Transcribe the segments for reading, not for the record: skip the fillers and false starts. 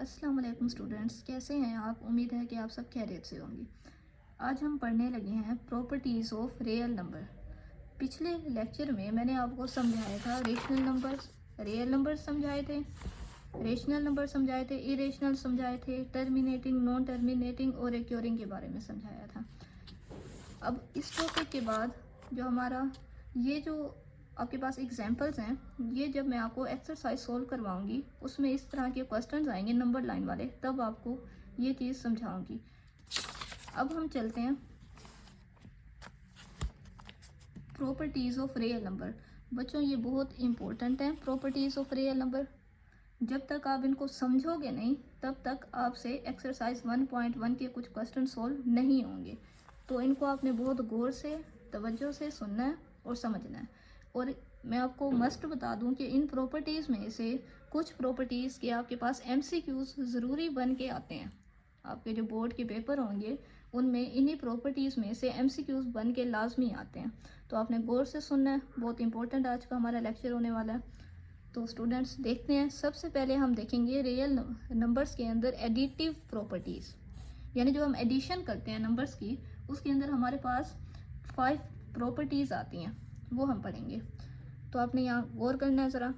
अस्सलाम वालेकुम स्टूडेंट्स, कैसे हैं आप? उम्मीद है कि आप सब खैरियत से होंगे। आज हम पढ़ने लगे हैं प्रॉपर्टीज़ ऑफ रियल नंबर। पिछले लेक्चर में मैंने आपको समझाया था रेशनल नंबर्स, रियल नंबर्स समझाए थे, रेशनल नंबर समझाए थे, इरेशनल समझाए थे, टर्मिनेटिंग, नॉन टर्मिनेटिंग और रिक्योरिंग के बारे में समझाया था। अब इस टॉपिक के बाद जो हमारा ये जो आपके पास एग्जांपल्स हैं, ये जब मैं आपको एक्सरसाइज सोल्व करवाऊंगी उसमें इस तरह के क्वेश्चंस आएंगे नंबर लाइन वाले, तब आपको ये चीज़ समझाऊंगी। अब हम चलते हैं प्रॉपर्टीज़ ऑफ रियल नंबर। बच्चों ये बहुत इंपॉर्टेंट है प्रॉपर्टीज़ ऑफ रियल नंबर। जब तक आप इनको समझोगे नहीं तब तक आपसे एक्सरसाइज 1.1 के कुछ क्वेश्चन सोल्व नहीं होंगे। तो इनको आपने बहुत गौर से, तवज्जो से सुनना है और समझना है। और मैं आपको मस्ट बता दूं कि इन प्रॉपर्टीज़ में से कुछ प्रॉपर्टीज़ के आपके पास एमसीक्यूज ज़रूरी बन के आते हैं। आपके जो बोर्ड के पेपर होंगे उनमें इन्हीं प्रॉपर्टीज़ में से एमसीक्यूज बन के लाजमी आते हैं। तो आपने गौर से सुनना है, बहुत इंपॉर्टेंट आज का हमारा लेक्चर होने वाला है। तो स्टूडेंट्स देखते हैं, सबसे पहले हम देखेंगे रियल नंबर्स के अंदर एडिटिव प्रॉपर्टीज़, यानी जो हम एडिशन करते हैं नंबर्स की, उसके अंदर हमारे पास 5 प्रॉपर्टीज़ आती हैं, वो हम पढ़ेंगे। तो आपने यहाँ गौर करना है ज़रा।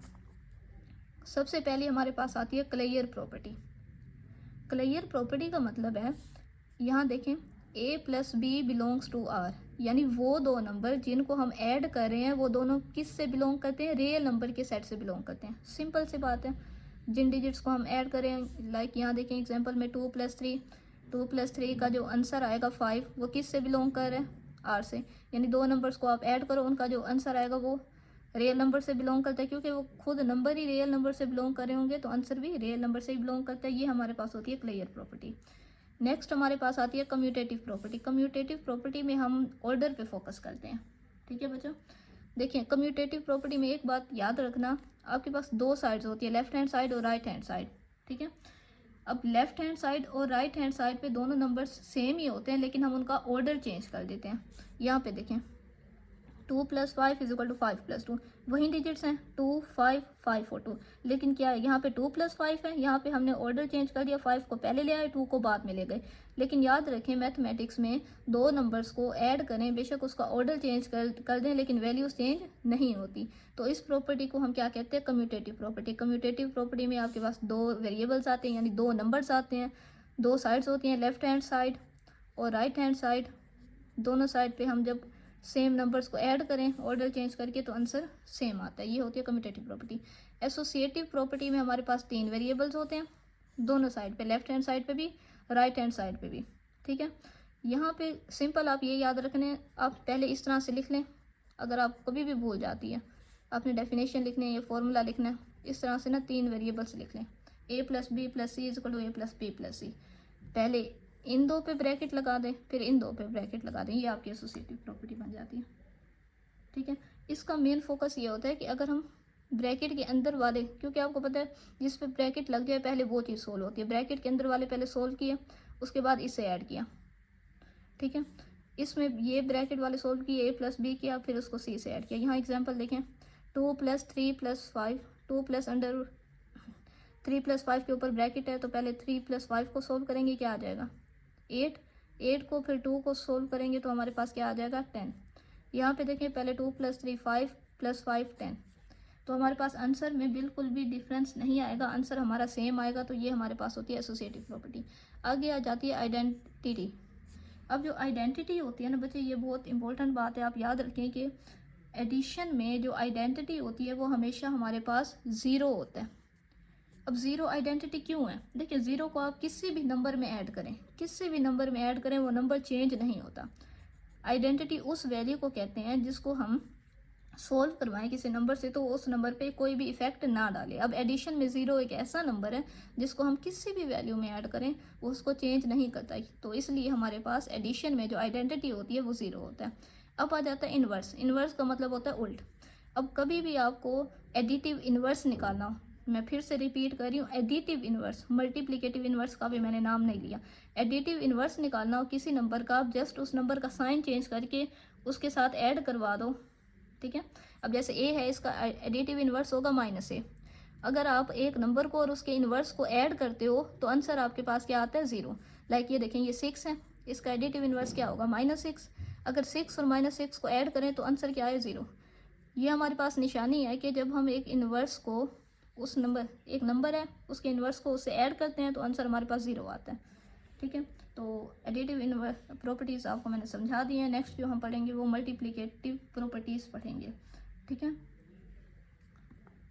सबसे पहले हमारे पास आती है क्लेयर प्रॉपर्टी। क्लेयर प्रॉपर्टी का मतलब है, यहाँ देखें, a plus b belongs to R, यानी वो दो नंबर जिनको हम ऐड कर रहे हैं वो दोनों किस से बिलोंग करते हैं? रियल नंबर के सेट से बिलोंग करते हैं। सिंपल सी बात है, जिन डिजिट्स को हम ऐड करें, लाइक यहाँ देखें एग्जांपल में 2+3 का जो आंसर आएगा 5, वो किस से बिलोंग कर रहे हैं? आर से। यानी दो नंबर्स को आप ऐड करो, उनका जो आंसर आएगा वो रियल नंबर से बिलोंग करता है, क्योंकि वो खुद नंबर ही रियल नंबर से बिलोंग कर रहे होंगे तो आंसर भी रियल नंबर से ही बिलोंग करता है। ये हमारे पास होती है क्लियर प्रॉपर्टी। नेक्स्ट हमारे पास आती है कम्यूटेटिव प्रॉपर्टी। कम्यूटेटिव प्रॉपर्टी में हम ऑर्डर पे फोकस करते हैं। ठीक है बच्चों, देखिए कम्यूटेटिव प्रॉपर्टी में एक बात याद रखना, आपके पास दो साइड्स होती है, लेफ्ट हैंड साइड और राइट हैंड साइड। ठीक है, अब लेफ्ट हैंड साइड और राइट हैंड साइड पे दोनों नंबर्स सेम ही होते हैं, लेकिन हम उनका ऑर्डर चेंज कर देते हैं। यहाँ पे देखें 2+5=5+2, वही डिजिट्स हैं 2, 5, 5 और 2, लेकिन क्या है यहाँ पे 2+5 है, यहाँ पे हमने ऑर्डर चेंज कर दिया, 5 को पहले ले आए, 2 को बाद में ले गए। लेकिन याद रखें मैथमेटिक्स में दो नंबर्स को ऐड करें, बेशक उसका ऑर्डर चेंज कर दें, लेकिन वैल्यूज चेंज नहीं होती। तो इस प्रॉपर्टी को हम क्या कहते हैं? Commutative property. कम्यूटेटिव प्रॉपर्टी में आपके पास दो वेरिएबल्स आते हैं, यानी दो नंबर्स आते हैं, दो साइड्स होती हैं, लेफ्ट हैंड साइड और राइट हैंड साइड। दोनों साइड पे हम जब सेम नंबर्स को ऐड करें ऑर्डर चेंज करके तो आंसर सेम आता है। ये होती है कम्यूटेटिव प्रॉपर्टी। एसोसिएटिव प्रॉपर्टी में हमारे पास 3 वेरिएबल्स होते हैं दोनों साइड पे, लेफ्ट हैंड साइड पे भी, राइट हैंड साइड पे भी। ठीक है, यहाँ पे सिंपल आप ये याद रखने, आप पहले इस तरह से लिख लें, अगर आप कभी भी भूल जाती है आपने डेफिनेशन लिखने है, ये फॉर्मूला लिखना है, इस तरह से ना 3 वेरिएबल्स लिख लें, a+b+c=a+b+c। पहले इन दो पे ब्रैकेट लगा दें, फिर इन दो पे ब्रैकेट लगा दें, ये आपकी एसोसिएटिव प्रॉपर्टी बन जाती है। ठीक है, इसका मेन फोकस ये होता है कि अगर हम ब्रैकेट के अंदर वाले, क्योंकि आपको पता है जिस पे ब्रैकेट लग जाए पहले वो चीज़ सोल्व होती है, ब्रैकेट के अंदर वाले पहले सोल्व किया, उसके बाद इसे ऐड किया। ठीक है, इसमें ये ब्रैकेट वाले सोल्व किए, a+b किया, फिर उसको c से ऐड किया। यहाँ एग्जाम्पल देखें, 2+3+5, 3+5 के ऊपर ब्रैकेट है तो पहले 3+5 को सोल्व करेंगे, क्या आ जाएगा? 8। 8 को फिर 2 को सोल्व करेंगे तो हमारे पास क्या आ जाएगा? 10। यहाँ पे देखें, पहले 2+3 5 +5 10, तो हमारे पास आंसर में बिल्कुल भी डिफरेंस नहीं आएगा, आंसर हमारा सेम आएगा। तो ये हमारे पास होती है एसोसिएटिव प्रॉपर्टी। आगे आ जाती है आइडेंटिटी। अब जो आइडेंटिटी होती है ना बच्चे, ये बहुत इंपॉर्टेंट बात है, आप याद रखें कि एडिशन में जो आइडेंटिटी होती है वो हमेशा हमारे पास ज़ीरो होता है। अब ज़ीरो आइडेंटिटी क्यों है? देखिए, ज़ीरो को आप किसी भी नंबर में ऐड करें, किसी भी नंबर में ऐड करें, वो नंबर चेंज नहीं होता। आइडेंटिटी उस वैल्यू को कहते हैं जिसको हम सोल्व करवाएं किसी नंबर से तो उस नंबर पे कोई भी इफेक्ट ना डाले। अब एडिशन में ज़ीरो एक ऐसा नंबर है जिसको हम किसी भी वैल्यू में ऐड करें वो उसको चेंज नहीं करता, तो इसलिए हमारे पास एडिशन में जो आइडेंटिटी होती है वो ज़ीरो होता है। अब आ जाता है इन्वर्स। इन्वर्स का मतलब होता है उल्ट। अब कभी भी आपको एडिटिव इन्वर्स निकालना हो, मैं फिर से रिपीट कर रही हूँ, एडिटिव इन्वर्स, मल्टीप्लिकेटिव इन्वर्स का भी मैंने नाम नहीं लिया। एडिटिव इन्वर्स निकालना हो किसी नंबर का, आप जस्ट उस नंबर का साइन चेंज करके उसके साथ ऐड करवा दो। ठीक है, अब जैसे a है, इसका एडिटिव इन्वर्स होगा -a, अगर आप एक नंबर को और उसके इन्वर्स को ऐड करते हो तो आंसर आपके पास क्या आता है, 0। लाइक ये देखें, ये 6 है, इसका एडिटिव इन्वर्स क्या होगा, -6। अगर 6 और -6 को ऐड करें तो आंसर क्या है, 0। ये हमारे पास निशानी है कि जब हम एक इन्वर्स को उस नंबर, एक नंबर है उसके इन्वर्स को उससे ऐड करते हैं तो आंसर हमारे पास 0 आता है। ठीक है, तो एडिटिव इन्वर्स प्रॉपर्टीज़ आपको मैंने समझा दी है। नेक्स्ट जो हम पढ़ेंगे वो मल्टीप्लिकेटिव प्रॉपर्टीज़ पढ़ेंगे। ठीक है,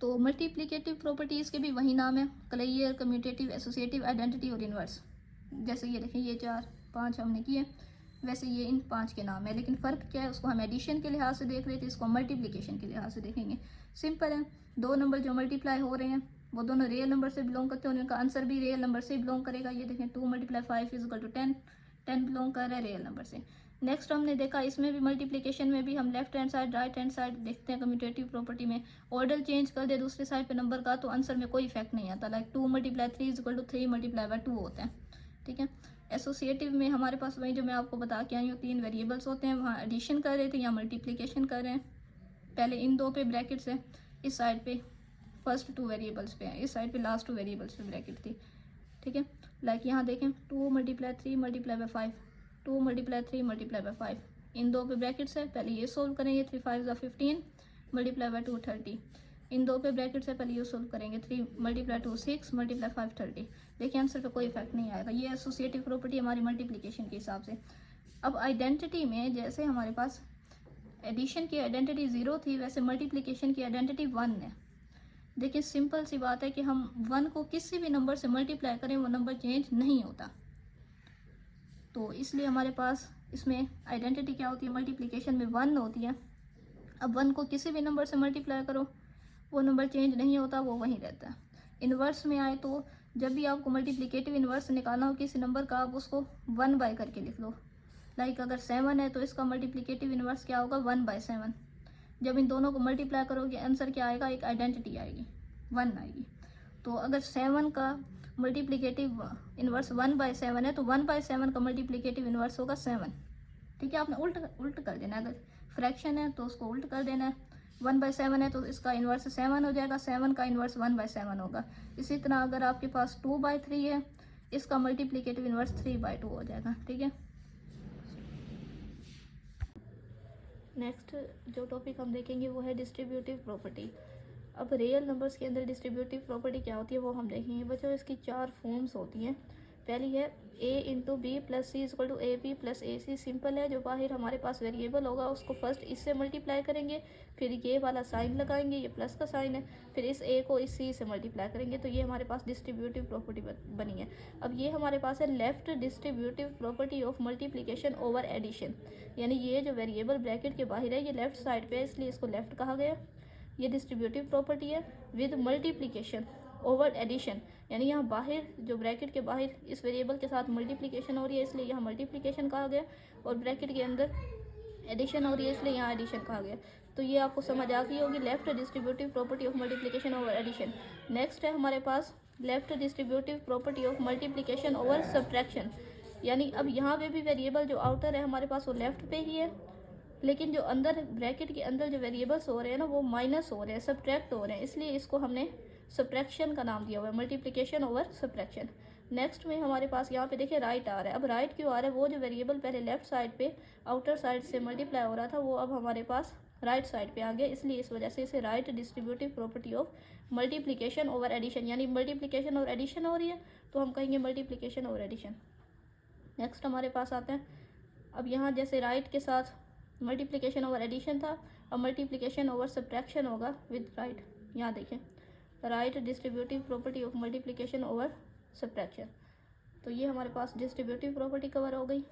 तो मल्टीप्लिकेटिव प्रॉपर्टीज़ के भी वही नाम है, क्लियर, कम्यूटेटिव, एसोसिएटिव, आइडेंटिटी और इन्वर्स। जैसे ये देखें, ये 4 5 हमने किए, वैसे ये इन 5 के नाम है, लेकिन फ़र्क क्या है, उसको हम एडिशन के लिहाज से देख रहे थे, इसको मल्टीप्लिकेशन के लिहाज से देखेंगे। सिंपल है, दो नंबर जो मल्टीप्लाई हो रहे हैं वो दोनों रियल नंबर से बिलोंग करते हैं, उनका आंसर भी रियल नंबर से बिलोंग करेगा। ये देखें, 2 × 5 = 10, 10 बिलोंग कर रहा है रियल नंबर से। नेक्स्ट हमने देखा इसमें भी मल्टीप्लिकेशन में भी हम left hand side right hand side देखते हैं। कम्यूटेटिव प्रॉपर्टी में ऑर्डर चेंज कर दे दूसरी साइड पे नंबर का तो आंसर में कोई इफेक्ट नहीं आता। लाइक 2 × 3 = 3 × 2 होता है। ठीक है, एसोसिएटिव में हमारे पास वही जो मैं आपको बता के आई हूँ, 3 वेरिएबल्स होते हैं, वहाँ एडिशन कर रहे थे या मल्टीप्लिकेशन कर रहे हैं। पहले इन दो पे ब्रैकेट्स है, इस साइड पे फर्स्ट 2 वेरिएबल्स पे है, इस साइड पे लास्ट 2 वेरिएबल्स पे ब्रैकेट थी। ठीक है, लाइक यहाँ देखें, 2 × 3 × 5, 2 × 3 × 5, इन दो पे ब्रैकेट्स है, पहले ये सोल्व करेंगे, 3 × 5 = 15 × 2 30। इन दो पे ब्रैकेट से पहले ये सोल्व करेंगे, 3 × 2 6 × 5 30। देखिए आंसर पे कोई इफेक्ट नहीं आएगा। ये एसोसिएटिव प्रॉपर्टी हमारी मल्टीप्लिकेशन के हिसाब से। अब आइडेंटिटी में जैसे हमारे पास एडिशन की आइडेंटिटी 0 थी, वैसे मल्टीप्लिकेशन की आइडेंटिटी 1 है। देखिए सिंपल सी बात है कि हम 1 को किसी भी नंबर से मल्टीप्लाई करें वो नंबर चेंज नहीं होता, तो इसलिए हमारे पास इसमें आइडेंटिटी क्या होती है, मल्टीप्लिकेशन में 1 होती है। अब 1 को किसी भी नंबर से मल्टीप्लाई करो वो नंबर चेंज नहीं होता, वो वहीं रहता है। इन्वर्स में आए तो जब भी आपको मल्टीप्लिकेटिव इन्वर्स निकालना हो किसी नंबर का, आप उसको 1 करके लिख लो। लाइक अगर 7 है तो इसका मल्टीप्लिकेटिव इन्वर्स क्या होगा, 1/7। जब इन दोनों को मल्टीप्लाई करोगे आंसर क्या आएगा, एक आइडेंटिटी आएगी, 1 आएगी। तो अगर 7 का मल्टीप्लिकेटिव इन्वर्स 1/7 है तो 1/7 का मल्टीप्लिकेटिव इन्वर्स होगा 7। ठीक है, आपने उल्ट कर देना है। अगर फ्रैक्शन है तो उसको उल्ट कर देना है, 1/7 है तो इसका इन्वर्स 7 हो जाएगा, 7 का इन्वर्स 1/7 होगा। इसी तरह अगर आपके पास 2/3 है, इसका मल्टीप्लिकेटिव इन्वर्स 3/2 हो जाएगा। ठीक है, नेक्स्ट जो टॉपिक हम देखेंगे वो है डिस्ट्रीब्यूटिव प्रॉपर्टी। अब रियल नंबर्स के अंदर डिस्ट्रीब्यूटिव प्रॉपर्टी क्या होती है वो हम देखेंगे। बच्चों इसकी 4 फॉर्म्स होती हैं। पहली है a × b + c = ab + ac। Simple है, जो बाहर हमारे पास वेरिएबल होगा उसको फर्स्ट इससे मल्टीप्लाई करेंगे, फिर ये वाला साइन लगाएंगे, ये प्लस का साइन है, फिर इस a को इस c से मल्टीप्लाई करेंगे, तो ये हमारे पास डिस्ट्रीब्यूटिव प्रॉपर्टी बनी है। अब ये हमारे पास है left distributive property of multiplication over addition, यानी ये जो वेरिएबल ब्रैकेट के बाहर है ये लेफ्ट साइड पे है इसलिए इसको लेफ्ट कहा गया। ये डिस्ट्रीब्यूटिव प्रॉपर्टी है विद मल्टीप्लिकेशन ओवर एडिशन, यानी यहाँ बाहर जो ब्रैकेट के बाहर इस वेरिएबल के साथ मल्टीप्लिकेशन हो रही है इसलिए यहाँ मल्टीप्लिकेशन कहा गया, और ब्रैकेट के अंदर एडिशन हो रही है इसलिए यहाँ एडिशन कहा गया। तो ये आपको समझ आ गई होगी left distributive property of multiplication over addition. Next है हमारे पास left distributive property of multiplication over subtraction, यानी अब यहाँ पे भी वेरिएबल जो आउटर है हमारे पास वो लेफ्ट पे ही है, लेकिन जो अंदर ब्रैकेट के अंदर जो वेरिएबल्स हो रहे हैं ना वो माइनस हो रहे हैं, सब्ट्रैक्ट हो रहे हैं, इसलिए इसको हमने सब्ट्रैक्शन का नाम दिया हुआ है, मल्टीप्लिकेशन ओवर सब्ट्रैक्शन। नेक्स्ट में हमारे पास यहाँ पे देखिए राइट आ रहा है। अब राइट क्यों आ रहा है, वो जो वेरिएबल पहले लेफ्ट साइड पे आउटर साइड से मल्टीप्लाई हो रहा था वो अब हमारे पास राइट साइड पे आ गया, इसलिए इस वजह से इसे right distributive property of multiplication over addition, यानी मल्टीप्लिकेशन और एडिशन हो रही है तो हम कहेंगे मल्टीप्लिकेशन ओवर एडिशन। नेक्स्ट हमारे पास आते हैं, अब यहाँ जैसे राइट के साथ मल्टीप्लिकेशन ओवर एडिशन था, अब मल्टीप्लिकेशन ओवर सब्ट्रैक्शन होगा विद राइट। यहाँ देखें right distributive property of multiplication over subtraction, तो ये हमारे पास डिस्ट्रीब्यूटिव प्रॉपर्टी कवर हो गई।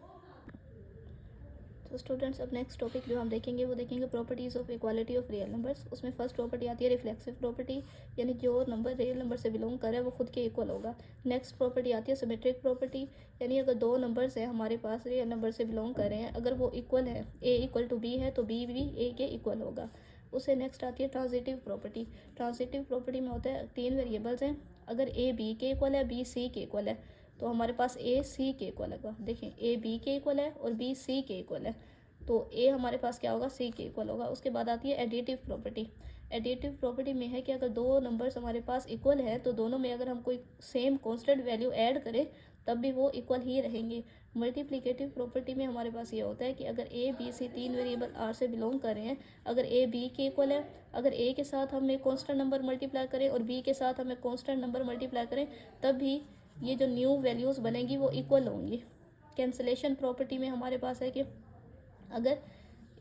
तो स्टूडेंट्स अब नेक्स्ट टॉपिक जो हम देखेंगे वो देखेंगे properties of equality of real numbers. उसमें फर्स्ट प्रॉपर्टी आती है रिफ्लेक्सिव प्रॉपर्टी, यानी जो नंबर रियल नंबर से बिलोंग कर रहा है वो खुद के इक्वल होगा। नेक्स्ट प्रॉपर्टी आती है सिमेट्रिक प्रॉपर्टी, यानी अगर दो नंबर्स हैं हमारे पास रियल नंबर से बिलोंग कर रहे हैं, अगर वो इक्वल है a = b है तो b भी a के इक्वल होगा। उससे नेक्स्ट आती है ट्रांजिटिव प्रॉपर्टी। ट्रांजिटिव प्रॉपर्टी में होता है 3 वेरिएबल्स हैं, अगर a b के इक्वल है b c के इक्वल है तो हमारे पास a c के इक्वल होगा। देखें a b के इक्वल है और b c के इक्वल है तो a हमारे पास क्या होगा, c के इक्वल होगा। उसके बाद आती है एडिटिव प्रॉपर्टी। एडिटिव प्रॉपर्टी में है कि अगर दो नंबर्स हमारे पास इक्वल है तो दोनों में अगर हम कोई सेम कांस्टेंट वैल्यू ऐड करें तब भी वो इक्वल ही रहेंगे। मल्टीप्लिकेटिव प्रॉपर्टी में हमारे पास ये होता है कि अगर ए बी सी तीन वेरिएबल आर से बिलोंग कर रहे हैं, अगर ए बी के इक्वल है, अगर ए के साथ हम एक कांस्टेंट नंबर मल्टीप्लाई करें और बी के साथ हम एक कांस्टेंट नंबर मल्टीप्लाई करें, तब भी ये जो न्यू वैल्यूज़ बनेंगी वो इक्वल होंगी। कैंसलेशन प्रॉपर्टी में हमारे पास है कि अगर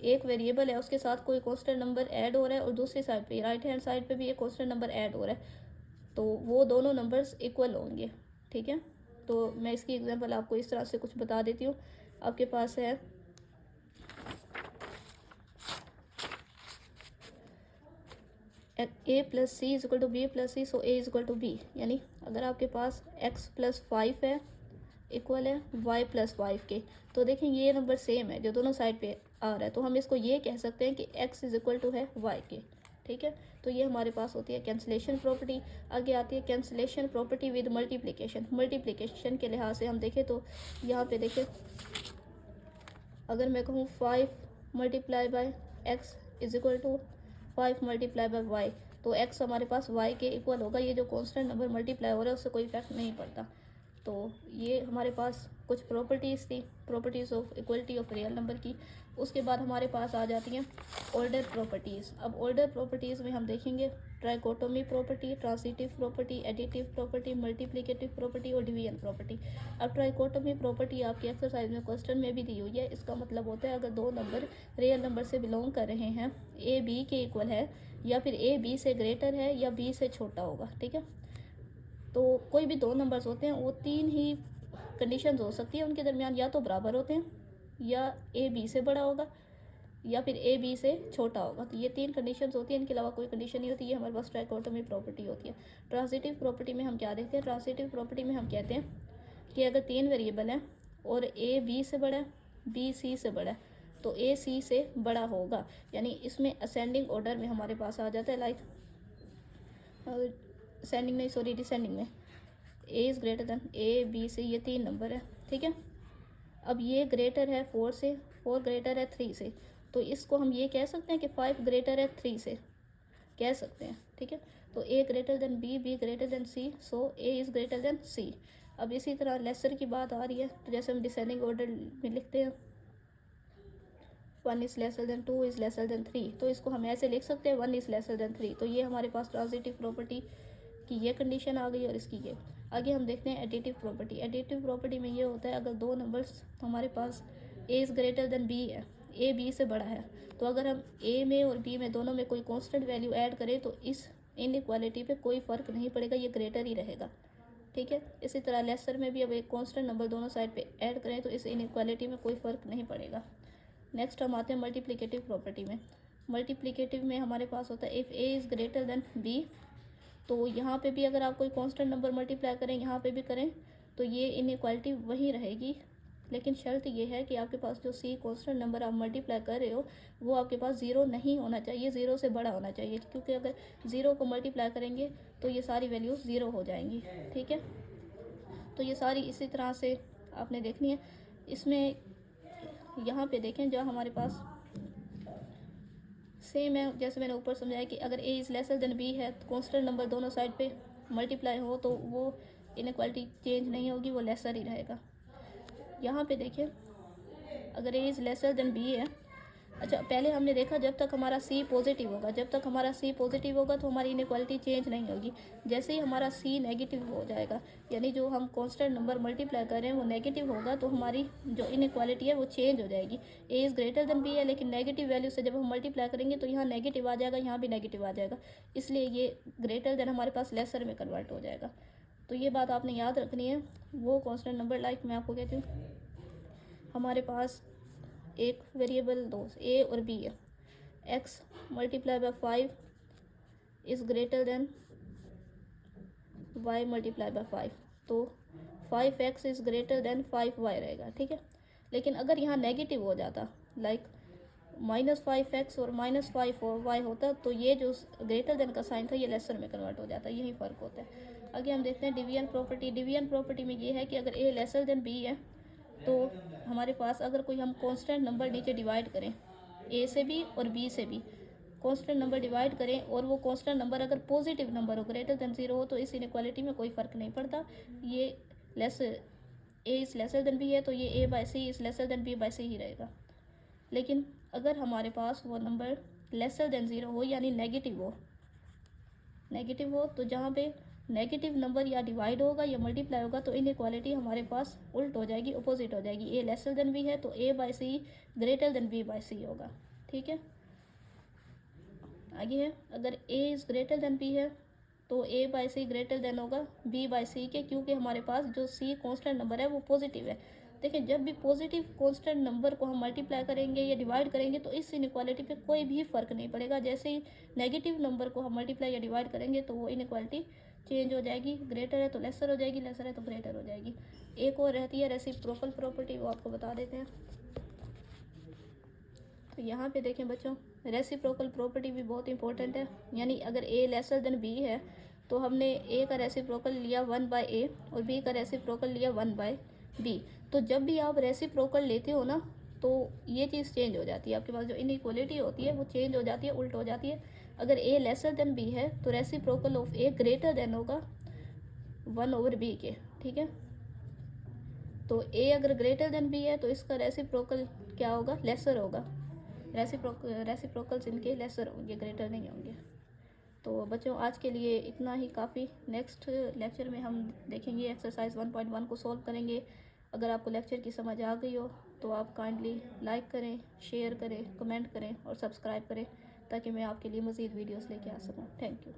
एक वेरिएबल है उसके साथ कोई कांस्टेंट नंबर ऐड हो रहा है और दूसरी साइड पे राइट हैंड साइड पे भी एक कांस्टेंट नंबर ऐड हो रहा है, तो वो दोनों नंबर्स इक्वल होंगे। ठीक है, तो मैं इसकी एग्जांपल आपको इस तरह से कुछ बता देती हूँ। आपके पास है A plus C is equal to B plus C, so A is equal to B. यानी अगर आपके पास एक्स प्लस 5 है इक्वल है वाई प्लस 5 के, तो देखेंगे ये नंबर सेम है जो दोनों साइड पे आ रहा है, तो हम इसको ये कह सकते हैं कि एक्स इज इक्वल टू है वाई के। ठीक है, तो ये हमारे पास होती है कैंसलेशन प्रॉपर्टी। आगे आती है cancellation property with multiplication. Multiplication के लिहाज से हम देखें तो यहाँ पे देखें, अगर मैं कहूँ 5 multiply by x is equal to 5 multiply by y, तो एक्स हमारे पास वाई के इक्वल होगा। ये जो कांस्टेंट नंबर मल्टीप्लाई हो रहा है उससे कोई इफेक्ट नहीं पड़ता। तो ये हमारे पास कुछ प्रॉपर्टीज़ थी, properties of equality of real number की। उसके बाद हमारे पास आ जाती हैं ऑर्डर प्रॉपर्टीज़। अब ऑर्डर प्रॉपर्टीज़ में हम देखेंगे trichotomy property, transitive property, additive property, multiplicative property और डिवीजन प्रॉपर्टी। अब ट्राइकोटोमी प्रॉपर्टी आपकी एक्सरसाइज में क्वेश्चन में भी दी हुई है। इसका मतलब होता है अगर दो नंबर रियल नंबर से बिलोंग कर रहे हैं, ए बी के इक्वल है या फिर ए बी से ग्रेटर है या बी से छोटा होगा। ठीक है, तो कोई भी दो नंबर्स होते हैं वो तीन ही कंडीशंस हो सकती है उनके दरमियान, या तो बराबर होते हैं, या ए बी से बड़ा होगा, या फिर ए बी से छोटा होगा। तो ये तीन कंडीशंस होती हैं, इनके अलावा कोई कंडीशन नहीं होती। ये हमारे पास ट्राइकोटोमी प्रॉपर्टी होती है। ट्रांजिटिव प्रॉपर्टी में हम क्या देखते हैं, ट्रांजिटिव प्रॉपर्टी में हम कहते हैं कि अगर तीन वेरिएबल हैं और ए बी से बड़ा है, बी सी से बड़ा है, तो ए सी से बड़ा होगा। यानी इसमें असेंडिंग ऑर्डर में हमारे पास आ जाता है, लाइक असेंडिंग नहीं सॉरी डिसेंडिंग में, a is greater than a b से, ये तीन नंबर है। ठीक है, अब ये ग्रेटर है 4 से, 4 ग्रेटर है 3 से, तो इसको हम ये कह सकते हैं कि 5 ग्रेटर है 3 से, कह सकते हैं। ठीक है, तो A greater than B, B greater than C, so A is greater than C. अब इसी तरह लेसर की बात आ रही है, तो जैसे हम डिसेंडिंग ऑर्डर में लिखते हैं 1 is lesser then 2 is lesser then 3, तो इसको हम ऐसे लिख सकते हैं 1 इज़ लेसर देन 3। तो ये हमारे पास ट्रांजिटिव प्रॉपर्टी की ये कंडीशन आ गई और इसकी ये। आगे हम देखते हैं एडिटिव प्रॉपर्टी। एडिटिव प्रॉपर्टी में ये होता है अगर दो नंबर्स हमारे पास A is greater than B है, ए बी से बड़ा है, तो अगर हम ए में और बी में दोनों में कोई कांस्टेंट वैल्यू ऐड करें तो इस इनइक्वालिटी पे कोई फ़र्क नहीं पड़ेगा, ये ग्रेटर ही रहेगा। ठीक है, इसी तरह लेसर में भी अब एक कांस्टेंट नंबर दोनों साइड पे ऐड करें तो इस इनइक्वालिटी में कोई फ़र्क नहीं पड़ेगा। नेक्स्ट हम आते हैं मल्टीप्लिकेटिव प्रॉपर्टी में। मल्टीप्लिकेटिव में हमारे पास होता है if a is greater than b, तो यहाँ पे भी अगर आप कोई कांस्टेंट नंबर मल्टीप्लाई करें, यहाँ पे भी करें, तो ये इनइक्वालिटी वही रहेगी। लेकिन शर्त ये है कि आपके पास जो सी कांस्टेंट नंबर आप मल्टीप्लाई कर रहे हो वो आपके पास ज़ीरो नहीं होना चाहिए, ज़ीरो से बड़ा होना चाहिए, क्योंकि अगर ज़ीरो को मल्टीप्लाई करेंगे तो ये सारी वैल्यूज़ ज़ीरो हो जाएंगी। ठीक है, तो ये सारी इसी तरह से आपने देखनी है। इसमें यहाँ पे देखें जो हमारे पास सेम है, जैसे मैंने ऊपर समझाया कि अगर ए इज़ लेसर देन बी है तो कांस्टेंट नंबर दोनों साइड पे मल्टीप्लाई हो तो वो इनइक्वालिटी चेंज नहीं होगी, वो लेसर ही रहेगा। यहाँ पे देखिए अगर ए इज़ लेसर देन बी है, अच्छा पहले हमने देखा जब तक हमारा सी पॉजिटिव होगा, जब तक हमारा सी पॉजिटिव होगा तो हमारी इनइक्वालिटी चेंज नहीं होगी। जैसे ही हमारा सी नेगेटिव हो जाएगा, यानी जो हम कांस्टेंट नंबर मल्टीप्लाई कर रहे हैं वो नेगेटिव होगा, तो हमारी जो इनइक्वालिटी है वो चेंज हो जाएगी। A is greater than B है लेकिन नेगेटिव वैल्यू से जब हम मल्टीप्लाई करेंगे तो यहाँ नेगेटिव आ जाएगा, यहाँ भी नेगेटिव आ जाएगा, इसलिए ये ग्रेटर देन हमारे पास लेसर में कन्वर्ट हो जाएगा। तो ये बात आपने याद रखनी है। वो कांस्टेंट नंबर लाइक मैं आपको कहती हूँ हमारे पास एक वेरिएबल दो ए और बी है, x multiply by 5 is greater than y multiply by 5, तो 5x is greater then 5y रहेगा। ठीक है, लेकिन अगर यहाँ नेगेटिव हो जाता लाइक -5x और -5y होता तो ये जो ग्रेटर देन का साइन था ये लेसर में कन्वर्ट हो जाता, यही फ़र्क होता है। आगे हम देखते हैं डिवीजन प्रॉपर्टी। डिवीजन प्रॉपर्टी में ये है कि अगर a लेसर देन b है तो हमारे पास अगर कोई हम कांस्टेंट नंबर नीचे डिवाइड करें a से भी और b से भी, कांस्टेंट नंबर डिवाइड करें और वो कांस्टेंट नंबर अगर पॉजिटिव नंबर हो, ग्रेटर देन 0 हो, तो इस इनइक्वालिटी में कोई फ़र्क नहीं पड़ता। ये less A is lesser than B है तो ये A by C is lesser than B by C ही रहेगा। लेकिन अगर हमारे पास वो नंबर लेसर देन 0 हो यानी नेगेटिव हो, तो जहाँ पे नेगेटिव नंबर या डिवाइड होगा या मल्टीप्लाई होगा तो इनइक्वालिटी हमारे पास उल्ट हो जाएगी, अपोजिट हो जाएगी। ए लेसर देन बी है तो A by C greater than B by C होगा। ठीक है, आगे है, अगर ए इज़ ग्रेटर देन बी है तो A by C greater than होगा बी बाई सी के, क्योंकि हमारे पास जो सी कांस्टेंट नंबर है वो पॉजिटिव है। देखिए, जब भी पॉजिटिव कांस्टेंट नंबर को हम मल्टीप्लाई करेंगे या डिवाइड करेंगे तो इस इनइक्वालिटी पे कोई भी फ़र्क नहीं पड़ेगा। जैसे ही नेगेटिव नंबर को हम मल्टीप्लाई या डिवाइड करेंगे तो वो इनइक्वालिटी चेंज हो जाएगी, ग्रेटर है तो लेसर हो जाएगी, लेसर है तो ग्रेटर हो जाएगी। एक और रहती है रेसिप्रोकल प्रॉपर्टी, वो आपको बता देते हैं। तो यहाँ पे देखें बच्चों, रेसिप्रोकल प्रॉपर्टी भी बहुत इंपॉर्टेंट है। यानी अगर ए लेसर देन बी है तो हमने ए का रेसिप्रोकल लिया 1/a और बी का रेसिप्रोकल लिया 1/b। तो जब भी आप रेसिप्रोकल लेते हो ना तो ये चीज़ चेंज हो जाती है, आपके पास जो इनइक्वालिटी होती है वो चेंज हो जाती है, उल्ट हो जाती है। अगर ए लेसर देन बी है तो reciprocal of A greater than होगा 1/b के। ठीक है, तो ए अगर ग्रेटर देन बी है तो इसका रेसिप्रोकल क्या होगा, लेसर होगा। रेसिप्रोकल्स इनके लेसर होंगे, ग्रेटर नहीं होंगे। तो बच्चों आज के लिए इतना ही काफ़ी। नेक्स्ट लेक्चर में हम देखेंगे एक्सरसाइज 1.1 को सॉल्व करेंगे। अगर आपको लेक्चर की समझ आ गई हो तो आप काइंडली लाइक करें, शेयर करें, कमेंट करें और सब्सक्राइब करें ताकि मैं आपके लिए मज़ीद वीडियोस लेके आ सकूं। Thank you.